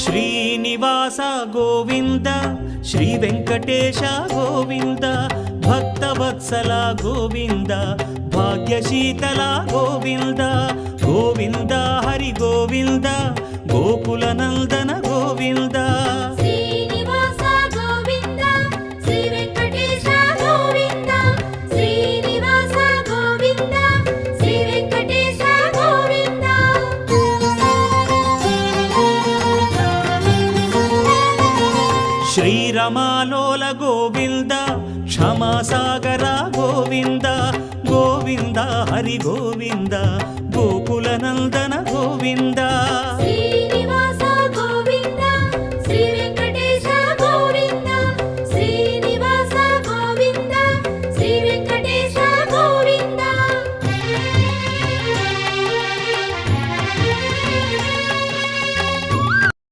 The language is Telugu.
శ్రీనివాస గోవింద శ్రీ వెంకటేశ గోవింద భక్తవత్సల గోవింద భాగ్యశీతల గోవింద గోవింద హరి గోవింద గోకుల నందన గోవింద శ్రీనివాస గోవింద శ్రీ వెంకటేశ గోవింద శ్రీనివాస గోవింద శ్రీ వెంకటేశ గోవింద శ్రీరమాలోల గోవింద క్షమాసాగర గోవింద గోవింద హరి గోవింద గోకుల నందన గోవింద శ్రీ